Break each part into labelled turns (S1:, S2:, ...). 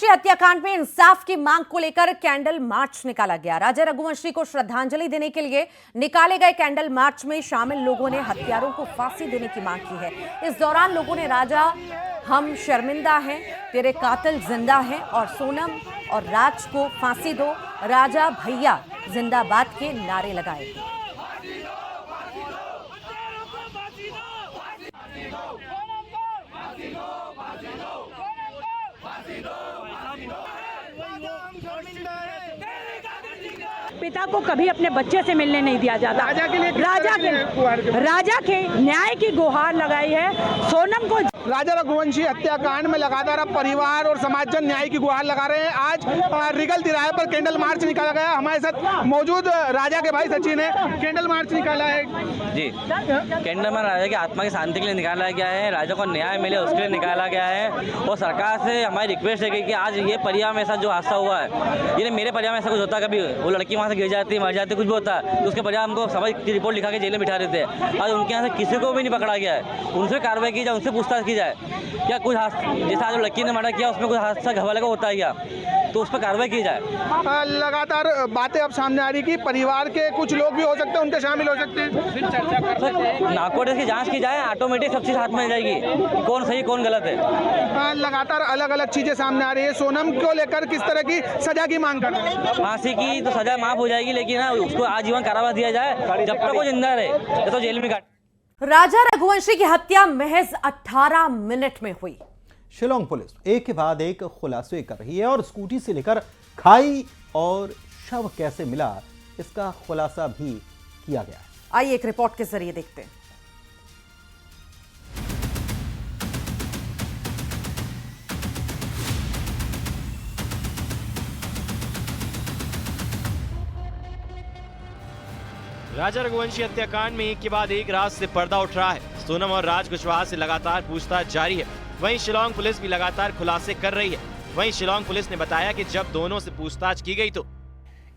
S1: रघुवंशी हत्याकांड में इंसाफ की मांग को लेकर कैंडल मार्च निकाला गया। राजा रघुवंशी को श्रद्धांजलि देने के लिए निकाले गए कैंडल मार्च में शामिल लोगों ने हत्यारों को फांसी देने की मांग की है। इस दौरान लोगों ने राजा हम शर्मिंदा हैं, तेरे कातिल जिंदा हैं और सोनम और राज को फांसी दो, राजा भैया जिंदाबाद के नारे लगाए।
S2: पिता को कभी अपने बच्चे से मिलने नहीं दिया जाता। राजा के न्याय की गुहार लगाई है। सोनम को
S3: राजा रघुवंशी हत्याकांड में लगातार परिवार और समाजजन न्याय की गुहार लगा रहे हैं। आज रिगल तिराहे पर कैंडल मार्च निकाला गया। हमारे साथ मौजूद राजा के भाई सचिन है। कैंडल मार्च निकाला है
S4: जी। कैंडल मार्च राजा की आत्मा की शांति के लिए निकाला गया है। राजा को न्याय मिले उसके लिए निकाला गया है। और सरकार से हमारी रिक्वेस्ट है कि आज ये परिवार में ऐसा जो हादसा हुआ है, ये मेरे परिवार में ऐसा कुछ होता, कभी वो लड़की वहाँ से गिर जाती, मर जाती, कुछ भी होता तो उसके परिवार हमको सभी की रिपोर्ट लिखा के जेल में बिठा देते हैं। आज उनके यहाँ से किसी को भी नहीं पकड़ा गया है। उनसे कार्रवाई की जाए, उनसे पूछताछ की जाए। क्या कुछ जैसा आज लड़की ने मर्डर किया उसमें कुछ हादसा घरवाले का होता है क्या, तो उस पर कार्रवाई की जाए।
S3: लगातार बातें अब सामने आ रही कि परिवार के कुछ लोग भी हो सकते हैं, उनके शामिल हो सकते हैं। फिर चर्चा
S4: नार्कोटिक्स की जांच की जाए, ऑटोमेटिक सब चीज़ हाथ में आ जाएगी, कौन सही कौन गलत है।
S3: लगातार अलग अलग चीजें सामने आ रही है। सोनम को लेकर किस तरह की सजा की मांग कर रहे हैं?
S4: फांसी की तो सजा माफ हो जाएगी, लेकिन उसको आजीवन कारावास दिया जाए जब तक वो जिंदा रहे, तो जेल में काट।
S1: राजा रघुवंशी की हत्या महज 18 मिनट में हुई।
S5: शिलांग पुलिस एक के बाद एक खुलासे कर रही है और स्कूटी से लेकर खाई और शव कैसे मिला इसका खुलासा भी किया गया है।
S1: आइए एक रिपोर्ट के जरिए देखते हैं।
S6: राजा रघुवंशी हत्याकांड में एक के बाद एक राज से पर्दा उठ रहा है। सोनम और राज कुशवाहा से लगातार पूछताछ जारी है। वहीं शिलांग पुलिस भी लगातार खुलासे कर रही है। वहीं शिलांग पुलिस ने बताया कि जब दोनों से पूछताछ की गई तो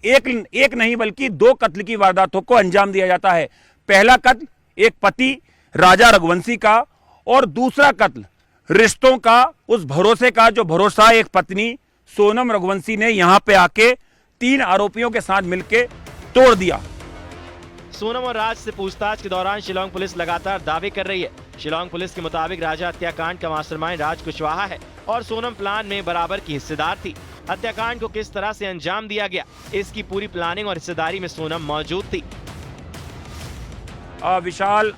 S7: एक नहीं बल्कि 2 कत्ल की वारदातों को अंजाम दिया जाता है। पहला कत्ल एक पति राजा रघुवंशी का और दूसरा कत्ल रिश्तों का, उस भरोसे का जो भरोसा एक पत्नी सोनम रघुवंशी ने यहाँ पे आके 3 आरोपियों के साथ मिलकर तोड़ दिया।
S6: सोनम और राज से पूछताछ के दौरान शिलांग पुलिस लगातार दावे कर रही है। शिलांग पुलिस के मुताबिक राजा हत्याकांड का मास्टरमाइंड राज कुशवाहा है और सोनम प्लान में बराबर की हिस्सेदार थी। हत्याकांड को किस तरह से अंजाम दिया गया, इसकी पूरी प्लानिंग और हिस्सेदारी में सोनम मौजूद थी।
S7: विशाल,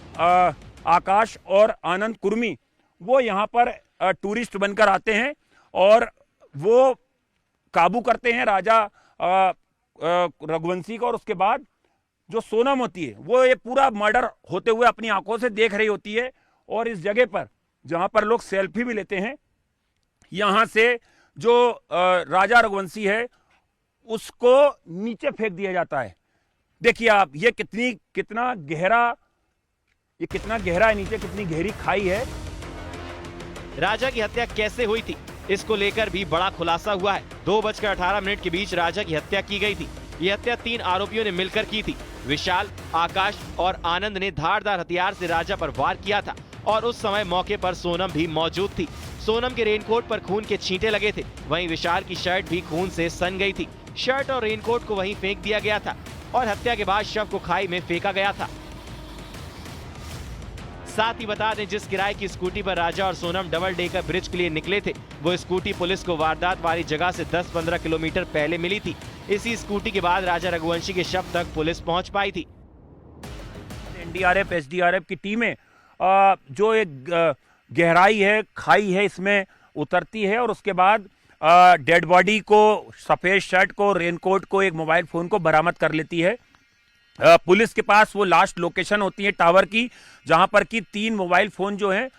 S7: आकाश और आनंद कुर्मी वो यहाँ पर टूरिस्ट बनकर आते हैं और वो काबू करते हैं राजा रघुवंशी को। और उसके बाद जो सोनम होती है वो ये पूरा मर्डर होते हुए अपनी आंखों से देख रही होती है। और इस जगह पर जहां पर लोग सेल्फी भी लेते हैं, यहां से जो राजा रघुवंशी है उसको नीचे फेंक दिया जाता है। देखिए आप, ये कितना गहरा है नीचे, कितनी गहरी खाई है।
S6: राजा की हत्या कैसे हुई थी, इसको लेकर भी बड़ा खुलासा हुआ है। 2:18 के बीच राजा की हत्या की गई थी। ये हत्या 3 आरोपियों ने मिलकर की थी। विशाल, आकाश और आनंद ने धारदार हथियार से राजा पर वार किया था और उस समय मौके पर सोनम भी मौजूद थी। सोनम के रेनकोट पर खून के छींटे लगे थे। वहीं विशाल की शर्ट भी खून से सन गई थी। शर्ट और रेनकोट को वहीं फेंक दिया गया था और हत्या के बाद शव को खाई में फेंका गया था। साथ ही बता दें, जिस किराए की स्कूटी पर राजा और सोनम डबल डेकर ब्रिज के लिए निकले थे, वो स्कूटी पुलिस को वारदात वाली जगह से 10-15 किलोमीटर पहले मिली थी। इसी स्कूटी के बाद राजा रघुवंशी के शव तक पुलिस पहुंच पाई थी।
S7: एनडीआरएफ, एसडीआरएफ की टीमें जो एक गहराई है, खाई है, इसमें उतरती है और उसके बाद डेड बॉडी को, सफेद शर्ट को, रेनकोट को, एक मोबाइल फोन को बरामद कर लेती है। पुलिस के पास वो लास्ट लोकेशन होती है टावर की, जहां पर कि 3 मोबाइल फोन जो हैं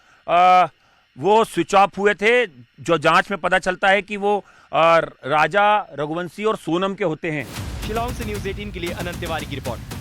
S7: वो स्विच ऑफ हुए थे। जो जांच में पता चलता है कि वो राजा रघुवंशी और सोनम के होते हैं।
S6: शिलांग से न्यूज़ 18 के लिए अनंत तिवारी की रिपोर्ट।